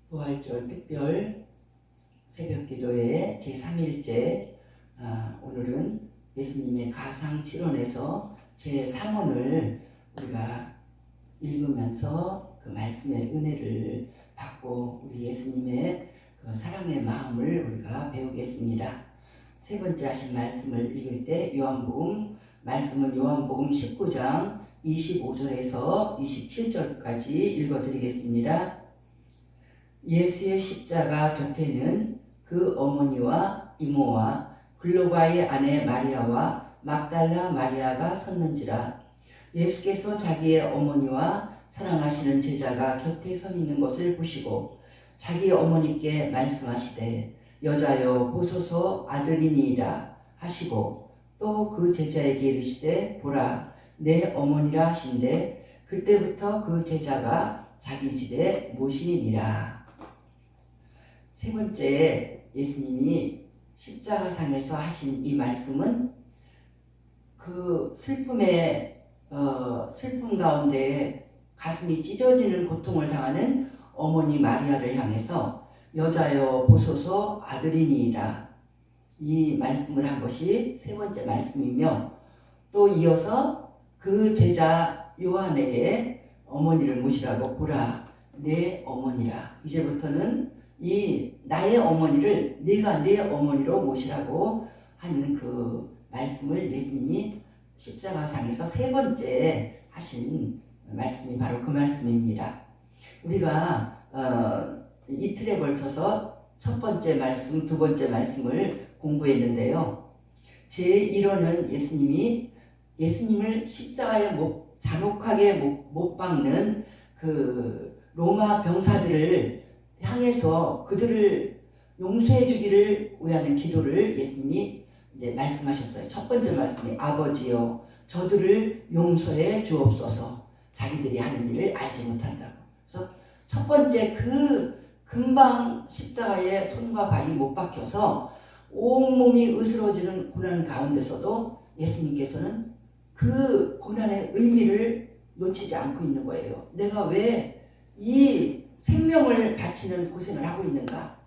부활절 특별 새벽기도회 제3일째 오늘은 예수님의 가상 7원에서 제3원을 우리가 읽으면서 그 말씀의 은혜를 받고 우리 예수님의 그 사랑의 마음을 우리가 배우겠습니다. 세 번째 하신 말씀을 읽을 때 말씀은 요한복음 19장 25절에서 27절까지 읽어드리겠습니다. 예수의 십자가 곁에는 그 어머니와 이모와 글로바의 아내 마리아와 막달라 마리아가 섰는지라. 예수께서 자기의 어머니와 사랑하시는 제자가 곁에 서 있는 것을 보시고 자기 어머니께 말씀하시되 여자여 보소서 아들이니이다 하시고 또 그 제자에게 이르시되 보라 내 어머니라 하신대 그때부터 그 제자가 자기 집에 모시니라. 세 번째 예수님이 십자가상에서 하신 이 말씀은 그 슬픔 가운데 가슴이 찢어지는 고통을 당하는 어머니 마리아를 향해서 여자여 보소서 아들이니이다. 이 말씀을 한 것이 세 번째 말씀이며 또 이어서 그 제자 요한에게 어머니를 모시라고 보라 내 어머니라. 이제부터는 이 나의 어머니를 네가 내 어머니로 모시라고 하는 그 말씀을 예수님이 십자가상에서 세 번째 하신 말씀이 바로 그 말씀입니다. 우리가 이틀에 걸쳐서 첫 번째 말씀, 두 번째 말씀을 공부했는데요. 제1호는 예수님을 십자가에 잔혹하게 못 박는 그 로마 병사들을 향해서 그들을 용서해 주기를 위하는 기도를 예수님이 이제 말씀하셨어요. 첫 번째 말씀이 아버지여 저들을 용서해 주옵소서 자기들이 하는 일을 알지 못한다고. 그래서 첫 번째 그 금방 십자가에 손과 발이 못 박혀서 온몸이 으스러지는 고난 가운데서도 예수님께서는 그 고난의 의미를 놓치지 않고 있는 거예요. 내가 왜 이 생명을 바치는 고생을 하고 있는가?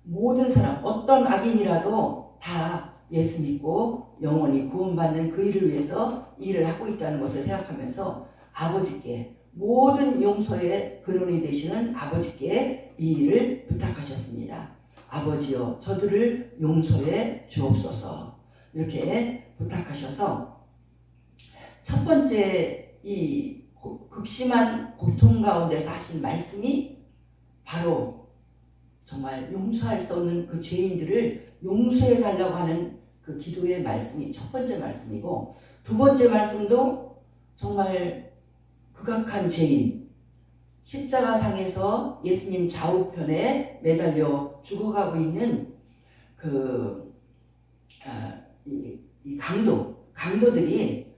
모든 사람, 어떤 악인이라도 다 예수 믿고 영원히 구원받는 그 일을 위해서 일을 하고 있다는 것을 생각하면서 아버지께 모든 용서의 근원이 되시는 아버지께 이 일을 부탁하셨습니다. 아버지여 저들을 용서해 주옵소서 이렇게 부탁하셔서 첫 번째 이 극심한 고통 가운데서 하신 말씀이 바로 정말 용서할 수 없는 그 죄인들을 용서해 달라고 하는 그 기도의 말씀이 첫 번째 말씀이고, 두 번째 말씀도 정말 극악한 죄인, 십자가상에서 예수님 좌우편에 매달려 죽어가고 있는 이 강도들이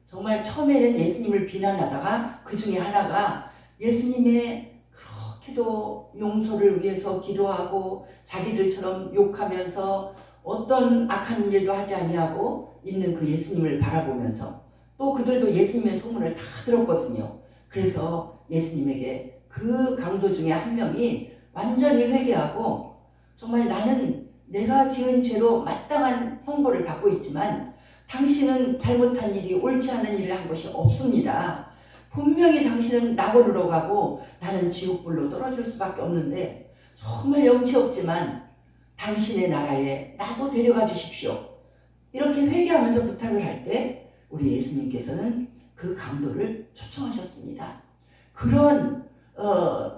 정말 처음에는 예수님을 비난하다가 그 중에 하나가 예수님의 그렇게도 용서를 위해서 기도하고 자기들처럼 욕하면서 어떤 악한 일도 하지 아니하고 있는 그 예수님을 바라보면서 또 그들도 예수님의 소문을 다 들었거든요. 그래서 예수님에게 그 강도 중에 한 명이 완전히 회개하고 정말 나는 내가 지은 죄로 마땅한 형벌을 받고 있지만 당신은 잘못한 일이 옳지 않은 일을 한 것이 없습니다. 분명히 당신은 낙원으로 가고 나는 지옥불로 떨어질 수밖에 없는데 정말 염치 없지만 당신의 나라에 나도 데려가 주십시오. 이렇게 회개하면서 부탁을 할 때 우리 예수님께서는 그 강도를 초청하셨습니다. 그런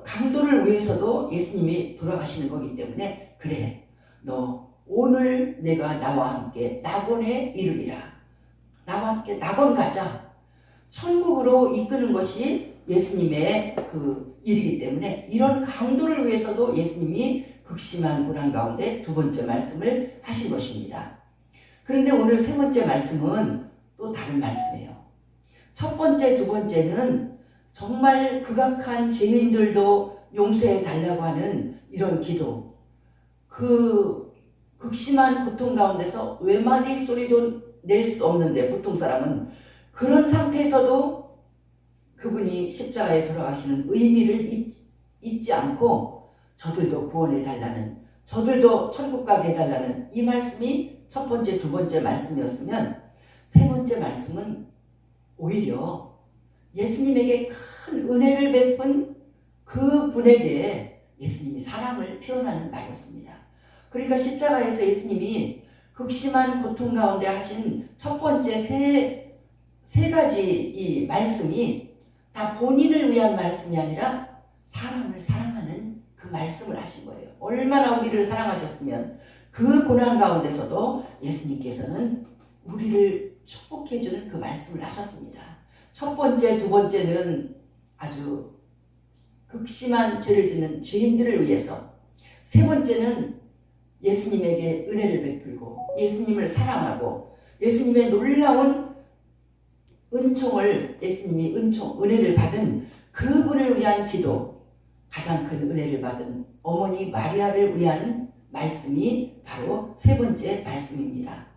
강도를 위해서도 예수님이 돌아가시는 거기 때문에 그래 너 오늘 내가 나와 함께 낙원에 이르리라. 나와 함께 낙원 가자. 천국으로 이끄는 것이 예수님의 그 일이기 때문에 이런 강도를 위해서도 예수님이 극심한 고난 가운데 두 번째 말씀을 하신 것입니다. 그런데 오늘 세 번째 말씀은 또 다른 말씀이에요. 첫 번째, 두 번째는 정말 극악한 죄인들도 용서해 달라고 하는 이런 기도, 그 극심한 고통 가운데서 외마디 소리도 낼 수 없는데 보통 사람은 그런 상태에서도 그분이 십자가에 돌아가시는 의미를 잊지 않고 저들도 구원해달라는, 저들도 천국 가게 해달라는 이 말씀이 첫 번째, 두 번째 말씀이었으면, 세 번째 말씀은 오히려 예수님에게 큰 은혜를 베푼 그 분에게 예수님이 사랑을 표현하는 말이었습니다. 그러니까 십자가에서 예수님이 극심한 고통 가운데 하신 첫 번째 세 가지 이 말씀이 다 본인을 위한 말씀이 아니라 사람을 사랑하는 그 말씀을 하신 거예요. 얼마나 우리를 사랑하셨으면 그 고난 가운데서도 예수님께서는 우리를 축복해주는 그 말씀을 하셨습니다. 첫 번째, 두 번째는 아주 극심한 죄를 짓는 죄인들을 위해서, 세 번째는 예수님에게 은혜를 베풀고 예수님을 사랑하고 예수님의 놀라운 은총을, 예수님이 은혜를 받은 그분을 위한 기도, 가장 큰 은혜를 받은 어머니 마리아를 위한 말씀이 바로 세 번째 말씀입니다.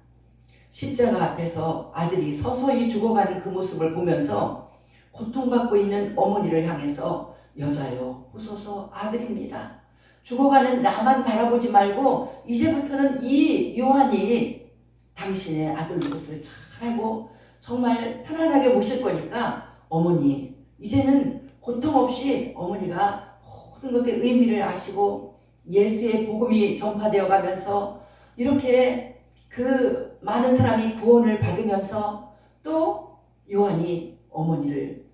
십자가 앞에서 아들이 서서히 죽어가는 그 모습을 보면서 고통받고 있는 어머니를 향해서 여자여 웃소서 아들입니다. 죽어가는 나만 바라보지 말고 이제부터는 이 요한이 당신의 아들 노릇을 잘하고 정말 편안하게 모실 거니까 어머니 이제는 고통 없이 어머니가 모든 것의 의미를 아시고 예수의 복음이 전파되어 가면서 이렇게 그 많은 사람이 구원을 받으면서 또 요한이 어머니를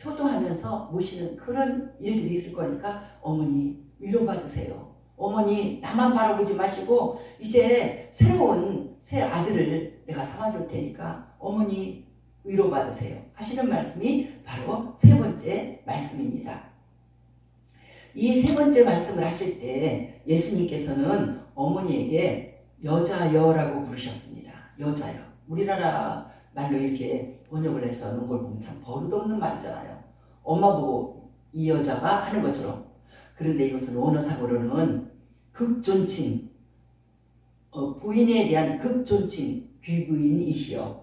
효도하면서 모시는 그런 일들이 있을 거니까 어머니 위로받으세요. 어머니 나만 바라보지 마시고 이제 새로운 새 아들을 내가 삼아줄 테니까 어머니 위로받으세요 하시는 말씀이 바로 세 번째 말씀입니다. 이 세 번째 말씀을 하실 때 예수님께서는 어머니에게 여자여라고 부르셨습니다. 여자여. 우리나라 말로 이렇게 번역을 해서 놓은 걸 보면 참 버릇없는 말이잖아요. 엄마 보고 이 여자가 하는 것처럼. 그런데 이것은 원어상으로는 극존칭, 부인에 대한 극존칭, 귀부인이시여.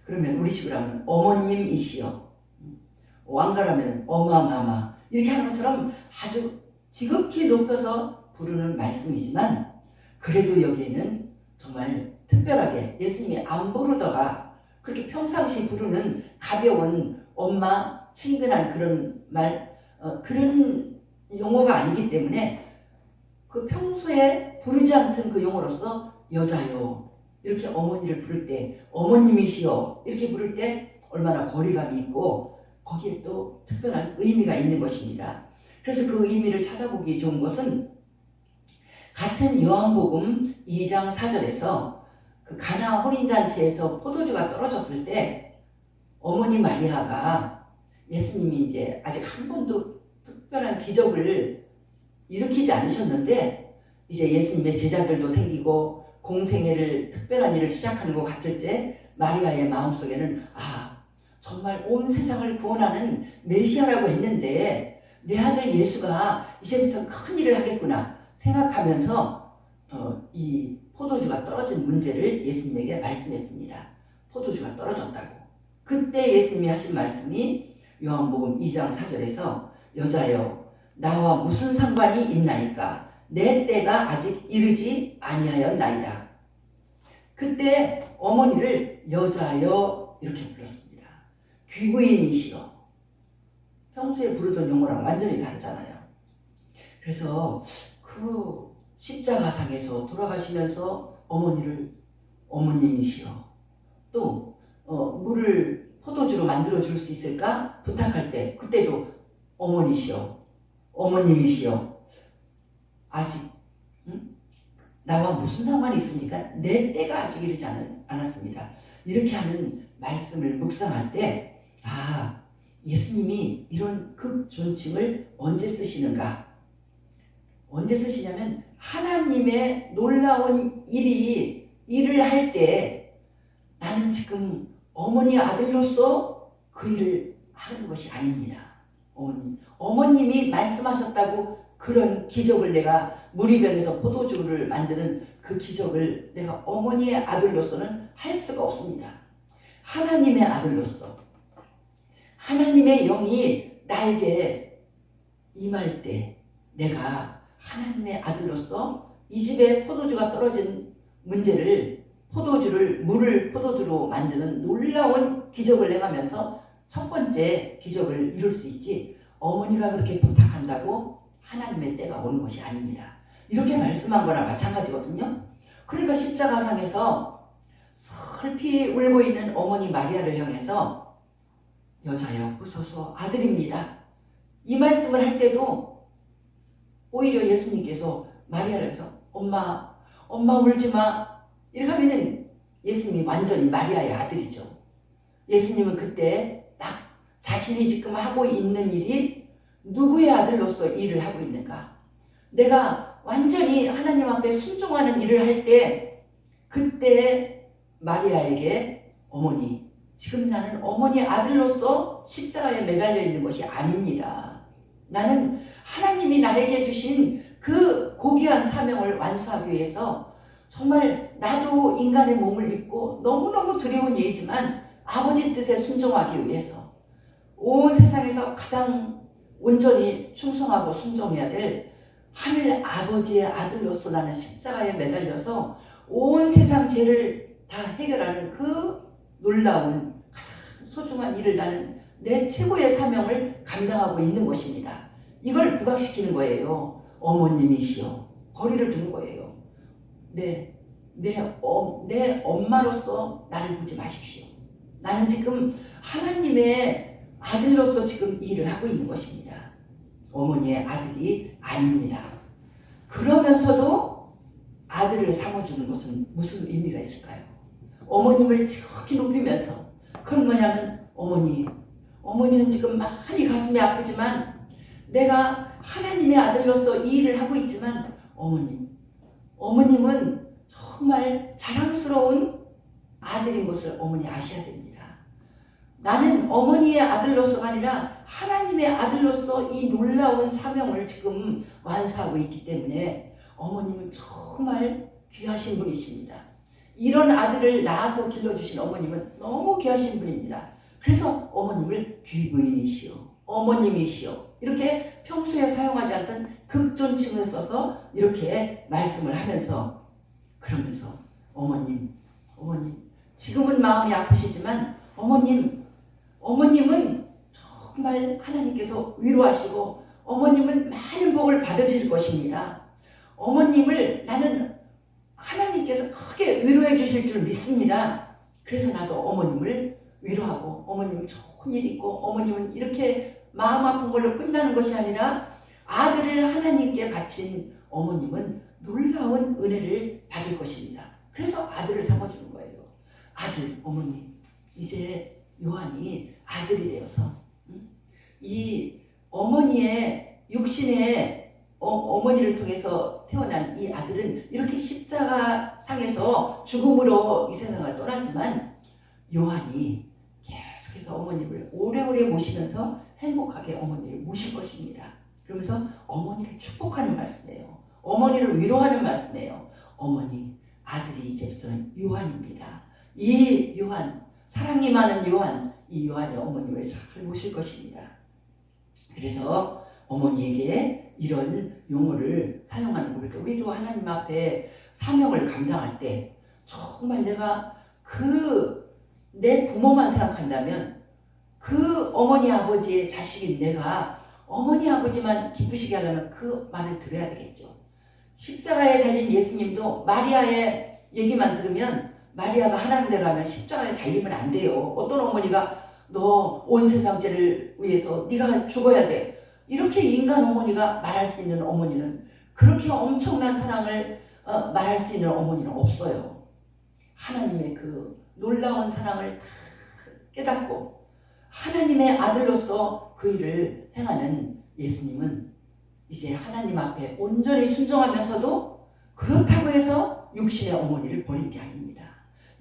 그러면 우리식으로 하면 어머님이시여. 왕가라면 어마마마 이렇게 하는 것처럼 아주 지극히 높여서 부르는 말씀이지만 그래도 여기에는 정말 특별하게 예수님이 안 부르다가 그렇게 평상시 부르는 가벼운 엄마, 친근한 그런 말, 그런 용어가 아니기 때문에 그 평소에 부르지 않던 그 용어로서 여자요 이렇게 어머니를 부를 때 어머님이시여 이렇게 부를 때 얼마나 거리감이 있고 거기에 또 특별한 의미가 있는 것입니다. 그래서 그 의미를 찾아보기 좋은 것은 같은 요한복음 2장 4절에서 그 가나 혼인잔치에서 포도주가 떨어졌을 때 어머니 마리아가 예수님이 이제 아직 한 번도 특별한 기적을 일으키지 않으셨는데 이제 예수님의 제자들도 생기고 공생애를 특별한 일을 시작하는 것 같을 때 마리아의 마음속에는 정말 온 세상을 구원하는 메시아라고 했는데 내 아들 예수가 이제부터 큰 일을 하겠구나 생각하면서 이 포도주가 떨어진 문제를 예수님에게 말씀했습니다. 포도주가 떨어졌다고. 그때 예수님이 하신 말씀이 요한복음 2장 4절에서 여자여 나와 무슨 상관이 있나이까 내 때가 아직 이르지 아니하였나이다. 그때 어머니를 여자여 이렇게 불렀습니다. 귀부인이시여. 평소에 부르던 용어랑 완전히 다르잖아요. 그래서 그 십자가상에서 돌아가시면서 어머니를 어머님이시여. 또 물을 포도주로 만들어 줄 수 있을까 부탁할 때 그때도 어머니시여 어머님이시여. 아직 나와 무슨 상관이 있습니까? 내 때가 아직 이르지 않았습니다. 이렇게 하는 말씀을 묵상할 때 예수님이 이런 극존칭을 언제 쓰시는가? 언제 쓰시냐면 하나님의 놀라운 일을 할 때 나는 지금 어머니 아들로서 그 일을 하는 것이 아닙니다. 어머님이 말씀하셨다고 그런 기적을 내가 무리변에서 포도주를 만드는 그 기적을 내가 어머니의 아들로서는 할 수가 없습니다. 하나님의 아들로서 하나님의 영이 나에게 임할 때 내가 하나님의 아들로서 이 집에 포도주가 떨어진 문제를 물을 포도주로 만드는 놀라운 기적을 행하면서 첫 번째 기적을 이룰 수 있지, 어머니가 그렇게 부탁한다고 하나님의 때가 오는 것이 아닙니다. 이렇게 말씀한 거나 마찬가지거든요. 그러니까 십자가상에서 슬피 울고 있는 어머니 마리아를 향해서 여자여 웃어서 아들입니다, 이 말씀을 할 때도 오히려 예수님께서 마리아를 해서 엄마 울지마 이렇게 하면은 예수님이 완전히 마리아의 아들이죠. 예수님은 그때 딱 자신이 지금 하고 있는 일이 누구의 아들로서 일을 하고 있는가, 내가 완전히 하나님 앞에 순종하는 일을 할 때 그때 마리아에게 어머니, 지금 나는 어머니의 아들로서 십자가에 매달려 있는 것이 아닙니다. 나는 하나님이 나에게 주신 그 고귀한 사명을 완수하기 위해서 정말 나도 인간의 몸을 입고 너무너무 두려운 일이지만 아버지 뜻에 순종하기 위해서 온 세상에서 가장 온전히 충성하고 순종해야 될 하늘 아버지의 아들로서 나는 십자가에 매달려서 온 세상 죄를 다 해결하는 그 놀라운 가장 소중한 일을 나는 내 최고의 사명을 감당하고 있는 것입니다. 이걸 부각시키는 거예요. 어머님이시여, 거리를 두는 거예요. 내 엄마로서 나를 보지 마십시오. 나는 지금 하나님의 아들로서 지금 이 일을 하고 있는 것입니다. 어머니의 아들이 아닙니다. 그러면서도 아들을 삼아주는 것은 무슨 의미가 있을까요? 어머님을 지극히 높이면서, 그건 뭐냐면 어머니는 지금 많이 가슴이 아프지만 내가 하나님의 아들로서 이 일을 하고 있지만 어머님은 정말 자랑스러운 아들인 것을 어머니 아셔야 됩니다. 나는 어머니의 아들로서가 아니라 하나님의 아들로서 이 놀라운 사명을 지금 완수하고 있기 때문에 어머님은 정말 귀하신 분이십니다. 이런 아들을 낳아서 길러주신 어머님은 너무 귀하신 분입니다. 그래서 어머님을 귀부인이시여, 어머님이시여 이렇게 평소에 사용하지 않던 극존칭을 써서 이렇게 말씀을 하면서, 그러면서 어머님 지금은 마음이 아프시지만 어머님은 정말 하나님께서 위로하시고 어머님은 많은 복을 받으실 것입니다. 어머님을 나는 하나님께서 크게 위로해 주실 줄 믿습니다. 그래서 나도 어머님을 위로하고, 어머님은 좋은 일이 있고 어머님은 이렇게 마음 아픈 걸로 끝나는 것이 아니라 아들을 하나님께 바친 어머님은 놀라운 은혜를 받을 것입니다. 그래서 아들을 삼아주는 거예요. 아들, 어머니, 이제 요한이 아들이 되어서 이 어머니의 육신의 어머니를 통해서 태어난 이 아들은 이렇게 십자가 상에서 죽음으로 이 세상을 떠나지만 요한이 계속해서 어머니를 오래오래 모시면서 행복하게 어머니를 모실 것입니다. 그러면서 어머니를 축복하는 말씀이에요. 어머니를 위로하는 말씀이에요. 어머니, 아들이 이제부터는 요한입니다. 이 요한, 사랑이 많은 요한, 이 요한의 어머님을 잘 모실 것입니다. 그래서 어머니에게 이런 용어를 사용하는 겁니다. 우리도 하나님 앞에 사명을 감당할 때 정말 내가 내 부모만 생각한다면 그 어머니 아버지의 자식인 내가 어머니 아버지만 기쁘시게 하려면 그 말을 들어야 되겠죠. 십자가에 달린 예수님도 마리아의 얘기만 들으면 마리아가 하나님 대로 하면 십자가에 달리면 안 돼요. 어떤 어머니가 너 온 세상 죄를 위해서 네가 죽어야 돼, 이렇게 인간 어머니가 말할 수 있는 어머니는, 그렇게 엄청난 사랑을 말할 수 있는 어머니는 없어요. 하나님의 그 놀라운 사랑을 다 깨닫고 하나님의 아들로서 그 일을 행하는 예수님은 이제 하나님 앞에 온전히 순종하면서도 그렇다고 해서 육신의 어머니를 버린 게 아닙니다.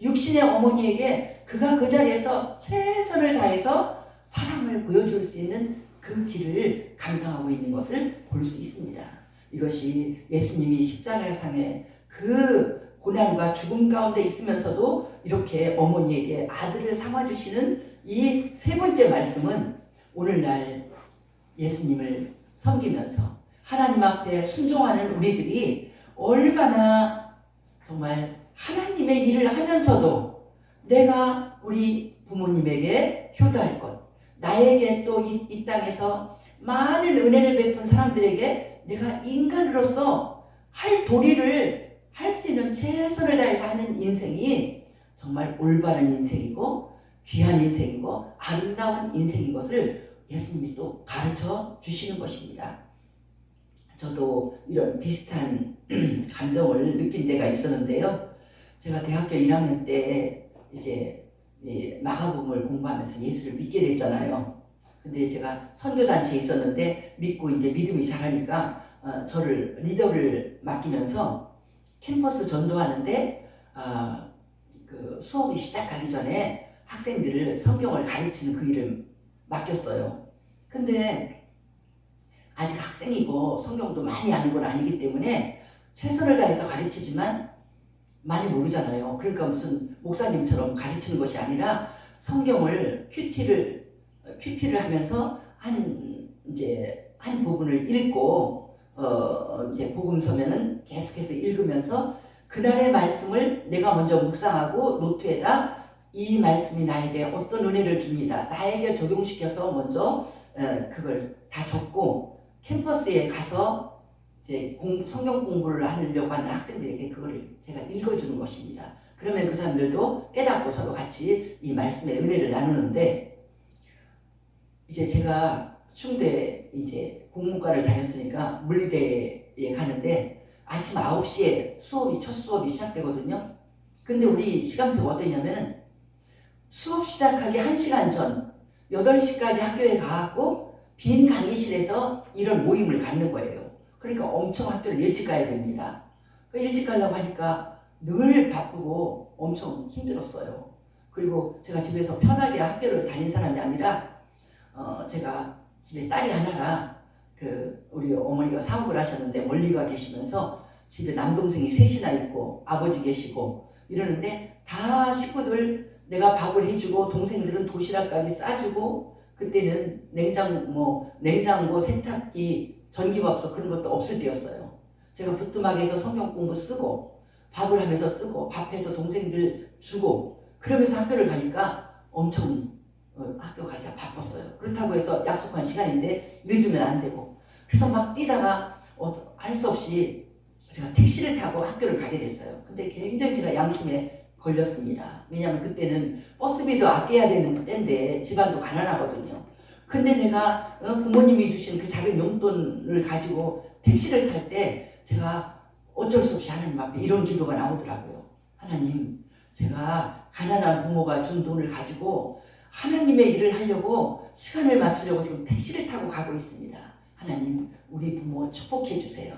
육신의 어머니에게 그가 그 자리에서 최선을 다해서 사랑을 보여줄 수 있는 그 길을 감당하고 있는 것을 볼 수 있습니다. 이것이 예수님이 십자가상에 그 고난과 죽음 가운데 있으면서도 이렇게 어머니에게 아들을 삼아주시는 이 세 번째 말씀은 오늘날 예수님을 섬기면서 하나님 앞에 순종하는 우리들이 얼마나 정말 하나님의 일을 하면서도 내가 우리 부모님에게 효도할 것, 나에게 또 이 땅에서 많은 은혜를 베푼 사람들에게 내가 인간으로서 할 도리를 할 수 있는 최선을 다해서 하는 인생이 정말 올바른 인생이고 귀한 인생이고 아름다운 인생인 것을 예수님이 또 가르쳐 주시는 것입니다. 저도 이런 비슷한 감정을 느낀 때가 있었는데요. 제가 대학교 1학년 때 이제 마가복음을 공부하면서 예수를 믿게 됐잖아요. 근데 제가 선교단체에 있었는데 믿고 이제 믿음이 자라니까 저를 리더를 맡기면서 캠퍼스 전도하는데 그 수업이 시작하기 전에 학생들을 성경을 가르치는 그 일을 맡겼어요. 근데 아직 학생이고 성경도 많이 아는 건 아니기 때문에 최선을 다해서 가르치지만 많이 모르잖아요. 그러니까 무슨 목사님처럼 가르치는 것이 아니라 성경을 큐티를 하면서 한 부분을 읽고 이제 복음 서면은 계속해서 읽으면서 그날의 말씀을 내가 먼저 묵상하고 노트에다 이 말씀이 나에게 어떤 은혜를 줍니다. 나에게 적용시켜서 먼저 그걸 다 적고 캠퍼스에 가서 이제 성경 공부를 하려고 하는 학생들에게 그거를 제가 읽어주는 것입니다. 그러면 그 사람들도 깨닫고 서로 같이 이 말씀의 은혜를 나누는데, 이제 제가 충대 이제 국문과를 다녔으니까 물리대에 가는데 아침 9시에 첫 수업이 시작되거든요. 근데 우리 시간표가 어떠냐면은 수업 시작하기 1시간 전 8시까지 학교에 가고 빈 강의실에서 이런 모임을 갖는 거예요. 그러니까 엄청 학교를 일찍 가야 됩니다. 일찍 가려고 하니까 늘 바쁘고 엄청 힘들었어요. 그리고 제가 집에서 편하게 학교를 다닌 사람이 아니라 제가 집에 딸이 하나라 우리 어머니가 사업을 하셨는데 멀리가 계시면서 집에 남동생이 셋이나 있고 아버지 계시고 이러는데 다 식구들 내가 밥을 해주고 동생들은 도시락까지 싸주고, 그때는 냉장고, 세탁기, 전기밥솥 그런 것도 없을 때였어요. 제가 부뚜막에서 성경 공부 쓰고 밥을 하면서 쓰고 밥해서 동생들 주고 그러면서 학교를 가니까 엄청 학교 가기가 바빴어요. 그렇다고 해서 약속한 시간인데 늦으면 안 되고, 그래서 막 뛰다가 할 수 없이 제가 택시를 타고 학교를 가게 됐어요. 근데 굉장히 제가 양심에 걸렸습니다. 왜냐하면 그때는 버스비도 아껴야 되는 때인데 집안도 가난하거든요. 근데 내가 부모님이 주신 그 작은 용돈을 가지고 택시를 탈 때 제가 어쩔 수 없이 하나님 앞에 이런 기도가 나오더라고요. 하나님, 제가 가난한 부모가 준 돈을 가지고 하나님의 일을 하려고 시간을 맞추려고 지금 택시를 타고 가고 있습니다. 하나님, 우리 부모 축복해 주세요.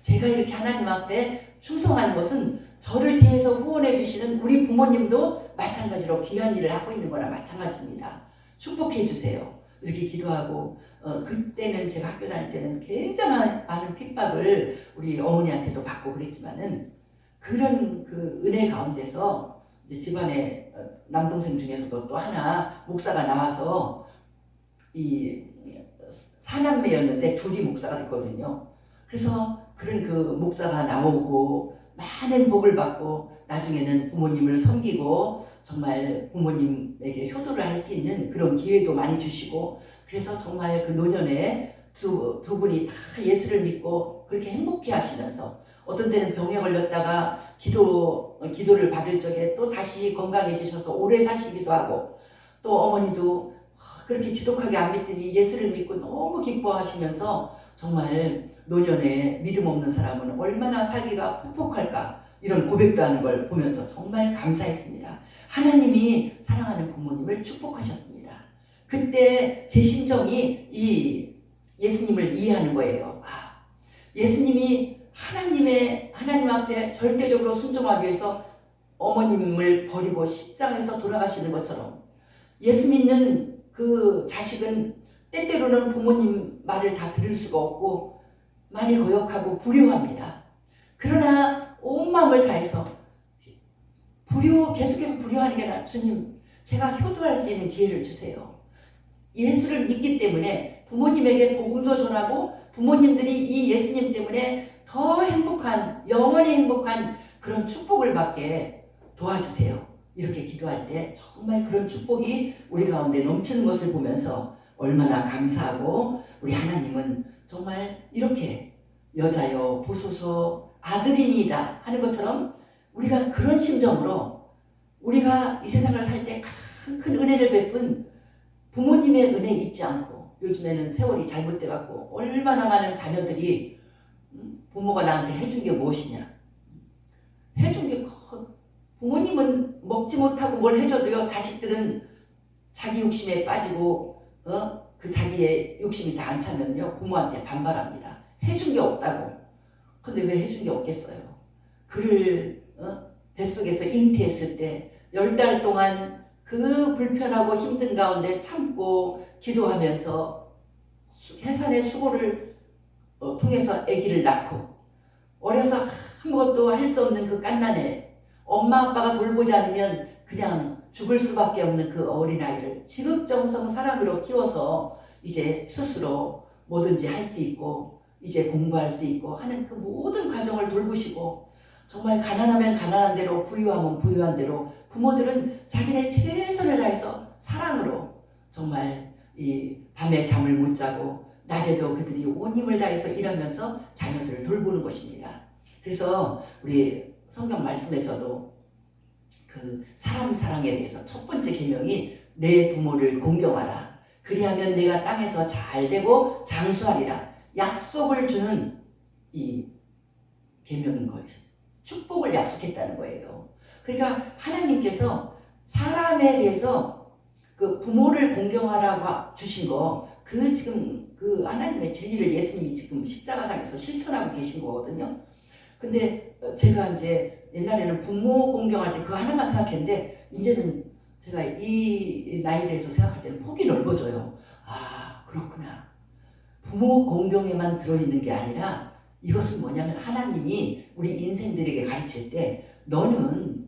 제가 이렇게 하나님 앞에 충성하는 것은 저를 뒤에서 후원해 주시는 우리 부모님도 마찬가지로 귀한 일을 하고 있는 거나 마찬가지입니다. 축복해 주세요. 이렇게 기도하고 그때는 제가 학교 다닐 때는 굉장히 많은 핍박을 우리 어머니한테도 받고 그랬지만은 그런 그 은혜 가운데서 이제 집안에 남동생 중에서도 또 하나 목사가 나와서 이 사남매였는데 둘이 목사가 됐거든요. 그래서 그런 그 목사가 나오고 많은 복을 받고 나중에는 부모님을 섬기고 정말 부모님에게 효도를 할 수 있는 그런 기회도 많이 주시고, 그래서 정말 그 노년에 두 분이 다 예수를 믿고 그렇게 행복해 하시면서 어떤 때는 병에 걸렸다가 기도를 받을 적에 또 다시 건강해지셔서 오래 사시기도 하고, 또 어머니도 그렇게 지독하게 안 믿더니 예수를 믿고 너무 기뻐하시면서 정말 노년에 믿음 없는 사람은 얼마나 살기가 퍽퍽할까 이런 고백도 하는 걸 보면서 정말 감사했습니다. 하나님이 사랑하는 부모님을 축복하셨습니다. 그때 제 심정이 이 예수님을 이해하는 거예요. 예수님이 하나님 앞에 절대적으로 순종하기 위해서 어머님을 버리고 십자가에서 돌아가시는 것처럼 예수 믿는 그 자식은 때때로는 부모님 말을 다 들을 수가 없고 많이 거역하고 불효합니다. 그러나 온 마음을 다해서 계속해서 불효하는 게 아니라 주님, 제가 효도할 수 있는 기회를 주세요. 예수를 믿기 때문에 부모님에게 복음도 전하고 부모님들이 이 예수님 때문에 더 행복한, 영원히 행복한 그런 축복을 받게 도와주세요. 이렇게 기도할 때 정말 그런 축복이 우리 가운데 넘치는 것을 보면서 얼마나 감사하고, 우리 하나님은 정말 이렇게 여자여 보소서 아들이니이다 하는 것처럼 우리가 그런 심정으로 우리가 이 세상을 살 때 가장 큰 은혜를 베푼 부모님의 은혜 잊지 않고, 요즘에는 세월이 잘못돼 갖고 얼마나 많은 자녀들이 부모가 나한테 해준 게 무엇이냐, 해준 게 부모님은 먹지 못하고 뭘 해줘도요, 자식들은 자기 욕심에 빠지고 그 자기의 욕심이 다 안 차면요 부모한테 반발합니다. 해준 게 없다고. 근데 왜 해준 게 없겠어요? 그를 뱃속에서 잉태했을 때 10달 동안 그 불편하고 힘든 가운데 참고 기도하면서 해산의 수고를 통해서 아기를 낳고, 어려서 아무것도 할 수 없는 그 갓난애, 엄마 아빠가 돌보지 않으면 그냥 죽을 수밖에 없는 그 어린아이를 지극정성 사랑으로 키워서 이제 스스로 뭐든지 할 수 있고 이제 공부할 수 있고 하는 그 모든 과정을 돌보시고, 정말 가난하면 가난한 대로, 부유하면 부유한 대로 부모들은 자기네 최선을 다해서 사랑으로 정말 이 밤에 잠을 못 자고 낮에도 그들이 온 힘을 다해서 일하면서 자녀들을 돌보는 것입니다. 그래서 우리 성경 말씀에서도 그 사람 사랑에 대해서 첫 번째 계명이 내 부모를 공경하라. 그리하면 내가 땅에서 잘 되고 장수하리라. 약속을 주는 이 계명인 거예요. 축복을 약속했다는 거예요. 그러니까 하나님께서 사람에 대해서 그 부모를 공경하라고 주신 거, 그 지금 그 하나님의 진리를 예수님이 지금 십자가상에서 실천하고 계신 거거든요. 근데 제가 이제 옛날에는 부모 공경할 때 그거 하나만 생각했는데, 이제는 제가 이 나이에 대해서 생각할 때는 폭이 넓어져요. 아, 그렇구나. 부모 공경에만 들어있는 게 아니라 이것은 뭐냐면, 하나님이 우리 인생들에게 가르칠 때 너는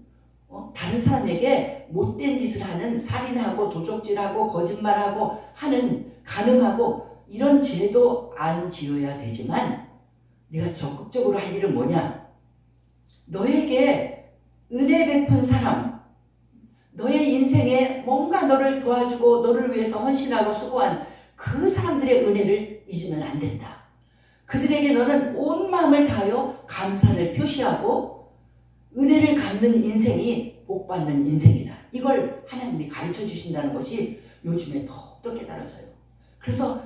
다른 사람에게 못된 짓을 하는, 살인하고 도적질하고 거짓말하고 하는, 간음하고 이런 죄도 안 지어야 되지만, 네가 적극적으로 할 일은 뭐냐? 너에게 은혜 베푼 사람, 너의 인생에 뭔가 너를 도와주고 너를 위해서 헌신하고 수고한 그 사람들의 은혜를 잊으면 안 된다. 그들에게 너는 온 마음을 다하여 감사를 표시하고 은혜를 갚는 인생이 복받는 인생이다. 이걸 하나님이 가르쳐 주신다는 것이 요즘에 더욱더 깨달아져요. 그래서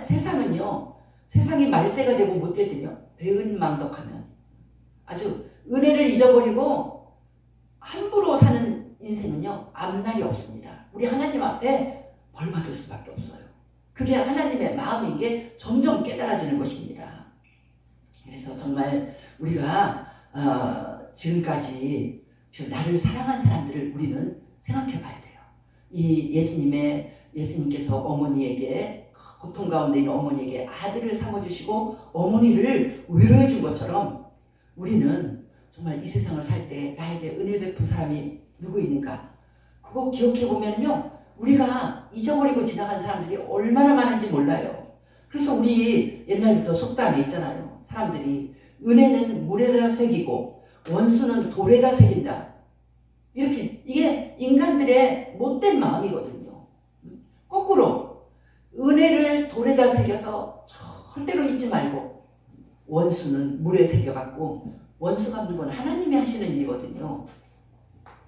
세상은요, 세상이 말세가 되고 못될 때며 배은망덕하면 아주 은혜를 잊어버리고 함부로 사는 인생은요 앞날이 없습니다. 우리 하나님 앞에 벌 받을 수밖에 없어요. 그게 하나님의 마음인 게 점점 깨달아지는 것입니다. 그래서 정말 우리가 지금까지 나를 사랑한 사람들을 우리는 생각해 봐야 돼요. 이 예수님께서 어머니에게, 고통 가운데 있는 어머니에게 아들을 삼아주시고 어머니를 위로해 준 것처럼, 우리는 정말 이 세상을 살 때 나에게 은혜 베푼 사람이 누구 있는가, 그거 기억해 보면요 우리가 잊어버리고 지나간 사람들이 얼마나 많은지 몰라요. 그래서 우리 옛날부터 속담에 있잖아요. 사람들이 은혜는 물에다 새기고 원수는 돌에다 새긴다. 이렇게, 이게 인간들의 못된 마음이거든요. 거꾸로 은혜를 돌에다 새겨서 절대로 잊지 말고, 원수는 물에 새겨갖고, 원수가 누군 하나님이 하시는 일이거든요.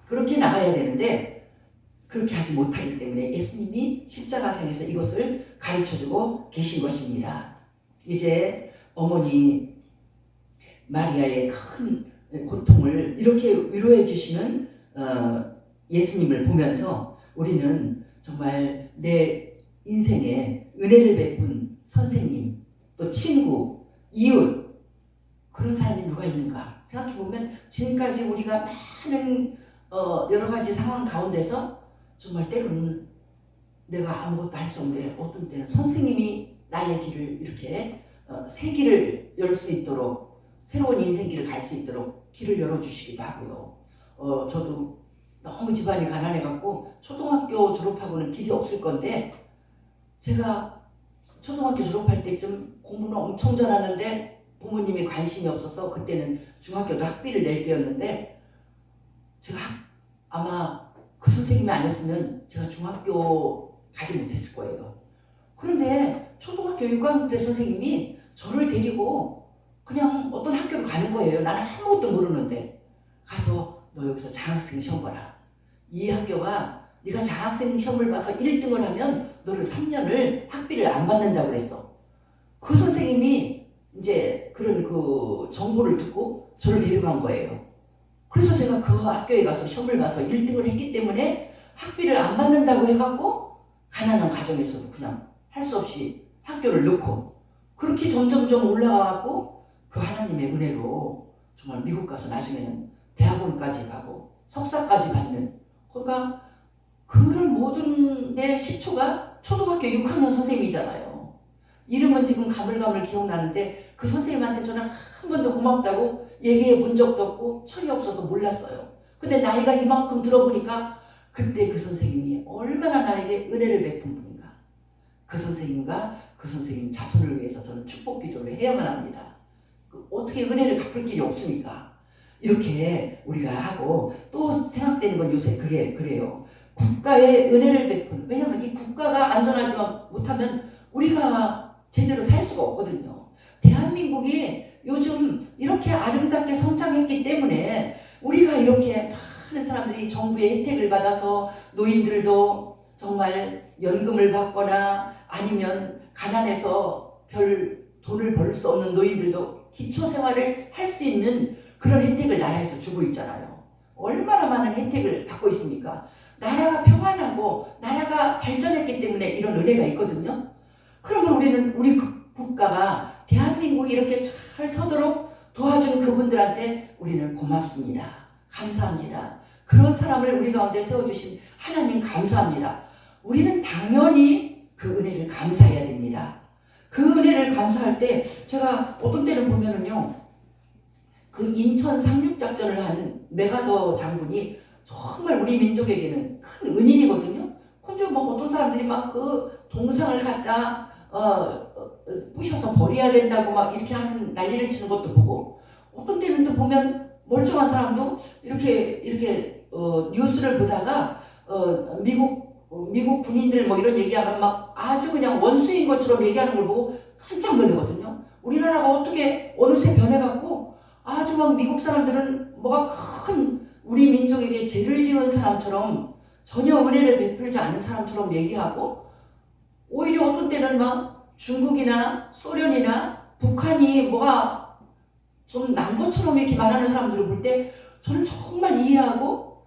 그렇게 나가야 되는데 그렇게 하지 못하기 때문에 예수님이 십자가상에서 이것을 가르쳐주고 계신 것입니다. 이제 어머니 마리아의 큰 고통을 이렇게 위로해 주시는 예수님을 보면서 우리는 정말 내 인생에 은혜를 베푼 선생님, 또 친구, 이웃, 그런 사람이 누가 있는가 생각해보면, 지금까지 우리가 많은 여러 가지 상황 가운데서 정말 때로는 내가 아무것도 할 수 없는데, 어떤 때는 선생님이 나의 길을 이렇게 새 길을 열 수 있도록, 새로운 인생길을 갈 수 있도록 길을 열어주시기도 하고요. 저도 너무 집안이 가난해갖고 초등학교 졸업하고는 길이 없을 건데, 제가 초등학교 졸업할 때쯤 공부는 엄청 잘하는데 부모님이 관심이 없어서 그때는 중학교도 학비를 낼 때였는데 제가 아마 그 선생님이 아니었으면 제가 중학교 가지 못했을 거예요. 그런데 초등학교 6학년 때 선생님이 저를 데리고 그냥 어떤 학교를 가는 거예요. 나는 아무것도 모르는데 가서 너 여기서 장학생 시험 봐라. 이 학교가 네가 장학생 시험을 봐서 1등을 하면 너를 3년을 학비를 안 받는다고 그랬어. 그 선생님이 이제 그런 그 정보를 듣고 저를 데려간 거예요. 그래서 제가 그 학교에 가서 시험을 봐서 1등을 했기 때문에 학비를 안 받는다고 해갖고 가난한 가정에서도 그냥 할 수 없이 학교를 넣고 그렇게 점점점 올라가고 그 하나님의 은혜로 정말 미국 가서 나중에는 대학원까지 가고 석사까지 받는 그러니까 그런 모든 내 시초가 초등학교 6학년 선생님이잖아요. 이름은 지금 가물가물 기억나는데 그 선생님한테 저는 한 번도 고맙다고 얘기해 본 적도 없고 철이 없어서 몰랐어요. 근데 나이가 이만큼 들어보니까 그때 그 선생님이 얼마나 나에게 은혜를 베푼 분인가. 그 선생님과 그 선생님 자손을 위해서 저는 축복 기도를 해야만 합니다. 어떻게 은혜를 갚을 길이 없으니까. 이렇게 우리가 하고 또 생각되는 건 요새 그게 그래요. 국가의 은혜를 베푼 왜냐하면 이 국가가 안전하지 못하면 우리가 제대로 살 수가 없거든요. 대한민국이 요즘 이렇게 아름답게 성장했기 때문에 우리가 이렇게 많은 사람들이 정부의 혜택을 받아서 노인들도 정말 연금을 받거나 아니면 가난해서 별 돈을 벌 수 없는 노인들도 기초생활을 할 수 있는 그런 혜택을 나라에서 주고 있잖아요. 얼마나 많은 혜택을 받고 있습니까? 나라가 평안하고 나라가 발전했기 때문에 이런 은혜가 있거든요. 그러면 우리는 우리 국가가 대한민국이 이렇게 잘 서도록 도와준 그분들한테 우리는 고맙습니다. 감사합니다. 그런 사람을 우리 가운데 세워주신 하나님 감사합니다. 우리는 당연히 그 은혜를 감사해야 됩니다. 그 은혜를 감사할 때 제가 어떤 때는 보면은요. 그 인천 상륙작전을 한 메가더 장군이 정말 우리 민족에게는 큰 은인이거든요. 근데 뭐 어떤 사람들이 막 그 동상을 갖다 부셔서 버려야 된다고 막 이렇게 하는 난리를 치는 것도 보고 어떤 때는 또 보면 멀쩡한 사람도 이렇게 뉴스를 보다가 미국 군인들 뭐 이런 얘기하면 막 아주 그냥 원수인 것처럼 얘기하는 걸 보고 깜짝 놀라거든요. 우리나라가 어떻게 어느새 변해갖고 아주 막 미국 사람들은 뭐가 큰 우리 민족에게 죄를 지은 사람처럼 전혀 은혜를 베풀지 않은 사람처럼 얘기하고 오히려 어떤 때는 막 중국이나 소련이나 북한이 뭐가 좀 난 것처럼 이렇게 말하는 사람들을 볼 때 저는 정말 이해하고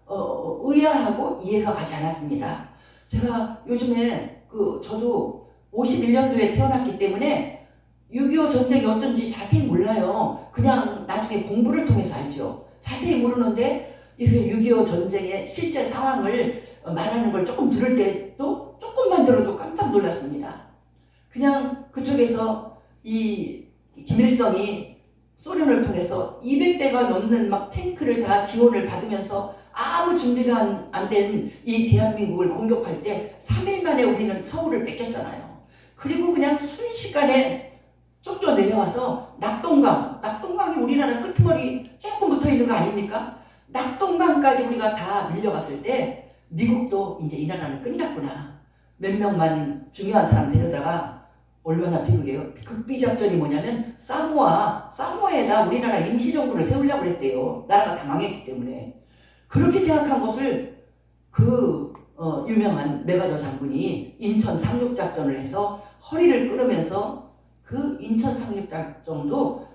의아하고 이해가 가지 않았습니다. 제가 요즘에 저도 51년도에 태어났기 때문에 6.25 전쟁이 어쩐지 자세히 몰라요. 그냥 나중에 공부를 통해서 알죠. 자세히 모르는데 이렇게 6.25 전쟁의 실제 상황을 말하는 걸 조금 들을 때도 조금만 들어도 깜짝 놀랐습니다. 그냥 그쪽에서 이 김일성이 소련을 통해서 200대가 넘는 막 탱크를 다 지원을 받으면서 아무 준비가 안 된 이 대한민국을 공격할 때 3일 만에 우리는 서울을 뺏겼잖아요. 그리고 그냥 순식간에 쫓겨 내려와서 낙동강이 우리나라 끄트머리 조금 붙어 있는 거 아닙니까? 낙동강까지 우리가 다 밀려갔을 때 미국도 이제 이 나라는 끝났구나. 몇 명만 중요한 사람 데려다가 얼마나 비극이에요. 극비작전이 뭐냐면 사모아에다 우리나라 임시정부를 세우려고 그랬대요. 나라가 다 망했기 때문에. 그렇게 생각한 것을 유명한 메가더 장군이 인천 상륙작전을 해서 허리를 끊으면서 그 인천 상륙작전도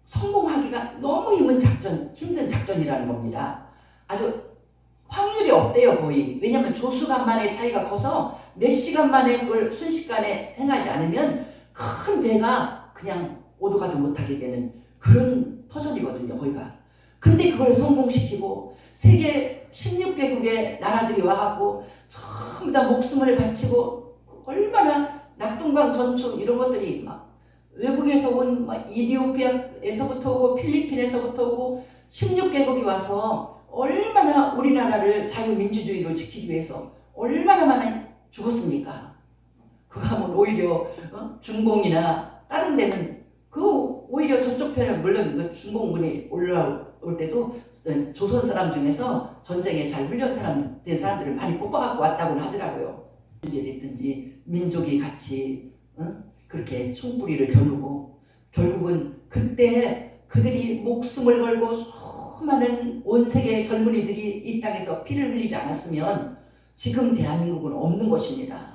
성공하기가 너무 힘든 작전이라는 겁니다. 아주 확률이 없대요, 거의. 왜냐하면 조수간만의 차이가 커서 몇 시간 만에 그걸 순식간에 행하지 않으면 큰 배가 그냥 오도 가도 못하게 되는 그런 터전이거든요, 거기가. 근데 그걸 성공시키고 세계 16개국의 나라들이 와갖고 전부 다 목숨을 바치고 얼마나 낙동강 전투 이런 것들이 막 외국에서 온 이디오피아에서부터 오고 필리핀에서부터 오고 16개국이 와서 얼마나 우리나라를 자유민주주의로 지키기 위해서 얼마나 많이 죽었습니까? 그거 하면 오히려 중공이나 다른 데는 그 오히려 저쪽 편에 물론 그 중공군이 올라올 때도 조선 사람 중에서 전쟁에 잘 훈련 사람 된 사람들을 많이 뽑아갖고 왔다고는 하더라고요. 됐든지 민족이 같이 그렇게 총뿌리를 겨누고 결국은 그때 그들이 목숨을 걸고 수많은 온 세계 젊은이들이 이 땅에서 피를 흘리지 않았으면 지금 대한민국은 없는 것입니다.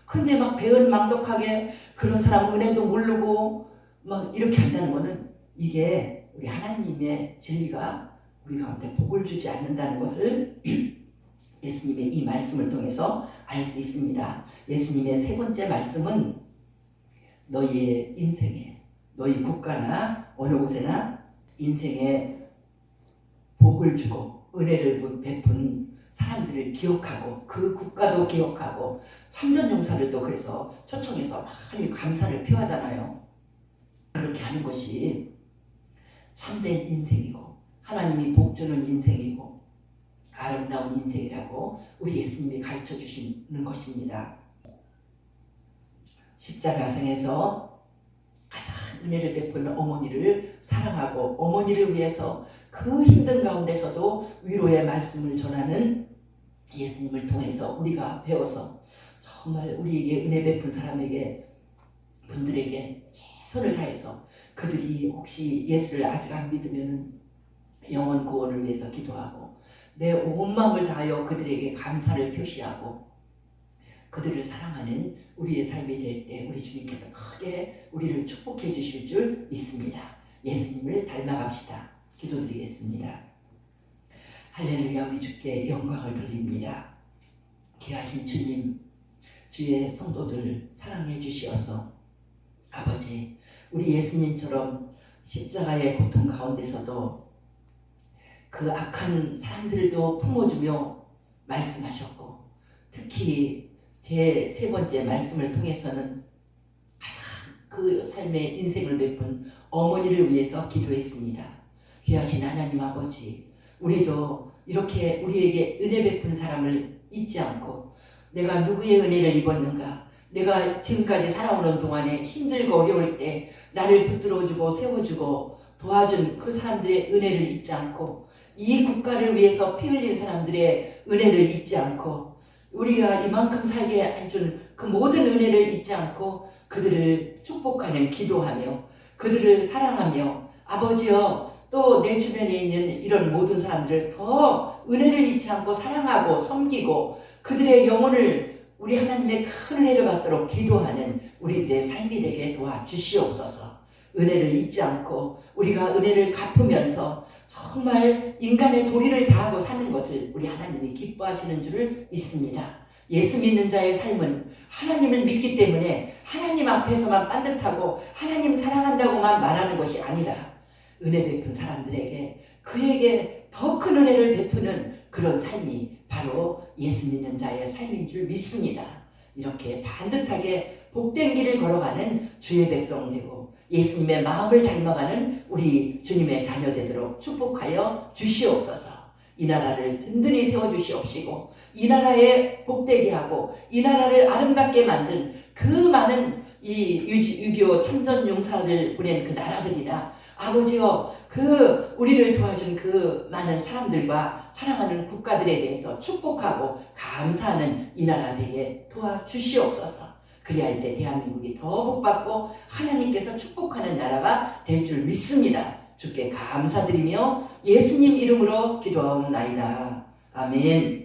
근데 막 배은망덕하게 그런 사람 은혜도 모르고 막 이렇게 한다는 거는 이게 우리 하나님의 진리가 우리 가운데 복을 주지 않는다는 것을 예수님의 이 말씀을 통해서 알 수 있습니다. 예수님의 세 번째 말씀은 너희의 인생에 너희 국가나 어느 곳에나 인생에 복을 주고 은혜를 베푼 사람들을 기억하고 그 국가도 기억하고 참전용사들도 그래서 초청해서 많이 감사를 표하잖아요. 그렇게 하는 것이 참된 인생이고 하나님이 복 주는 인생이고 아름다운 인생이라고 우리 예수님이 가르쳐 주시는 것입니다. 십자가상에서 가장 은혜를 베푸는 어머니를 사랑하고 어머니를 위해서 그 힘든 가운데서도 위로의 말씀을 전하는 예수님을 통해서 우리가 배워서 정말 우리에게 은혜 베푼 사람에게 분들에게 최선을 다해서 그들이 혹시 예수를 아직 안 믿으면 영혼 구원을 위해서 기도하고 내 온 마음을 다하여 그들에게 감사를 표시하고 그들을 사랑하는 우리의 삶이 될 때 우리 주님께서 크게 우리를 축복해 주실 줄 믿습니다. 예수님을 닮아갑시다. 기도드리겠습니다. 할렐루야. 우리 주께 영광을 돌립니다. 귀하신 주님, 주의 성도들 사랑해 주시어서 아버지 우리 예수님처럼 십자가의 고통 가운데서도 그 악한 사람들도 품어주며 말씀하셨고 특히 제 세 번째 말씀을 통해서는 가장 그 삶의 인생을 베푼 어머니를 위해서 기도했습니다. 귀하신 하나님 아버지, 우리도 이렇게 우리에게 은혜 베푼 사람을 잊지 않고 내가 누구의 은혜를 입었는가, 내가 지금까지 살아오는 동안에 힘들고 어려울 때 나를 붙들어주고 세워주고 도와준 그 사람들의 은혜를 잊지 않고 이 국가를 위해서 피 흘린 사람들의 은혜를 잊지 않고 우리가 이만큼 살게 해준 그 모든 은혜를 잊지 않고 그들을 축복하는 기도하며 그들을 사랑하며 아버지여 또 내 주변에 있는 이런 모든 사람들을 더 은혜를 잊지 않고 사랑하고 섬기고 그들의 영혼을 우리 하나님의 큰 은혜를 받도록 기도하는 우리들의 삶이 되게 도와주시옵소서. 은혜를 잊지 않고 우리가 은혜를 갚으면서 정말 인간의 도리를 다하고 사는 것을 우리 하나님이 기뻐하시는 줄을 믿습니다. 예수 믿는 자의 삶은 하나님을 믿기 때문에 하나님 앞에서만 반듯하고 하나님 사랑한다고만 말하는 것이 아니라 은혜 베푼 사람들에게 그에게 더 큰 은혜를 베푸는 그런 삶이 바로 예수 믿는 자의 삶인 줄 믿습니다. 이렇게 반듯하게 복된 길을 걸어가는 주의 백성 되고 예수님의 마음을 닮아가는 우리 주님의 자녀 되도록 축복하여 주시옵소서. 이 나라를 든든히 세워주시옵시고 이 나라에 복되게 하고 이 나라를 아름답게 만든 그 많은 이 6.25 참전용사를 보낸 그 나라들이나 아버지여 그 우리를 도와준 그 많은 사람들과 사랑하는 국가들에 대해서 축복하고 감사하는 이 나라 되게 도와주시옵소서. 그리할 때 대한민국이 더 복받고 하나님께서 축복하는 나라가 될 줄 믿습니다. 주께 감사드리며 예수님 이름으로 기도하옵나이다. 아멘.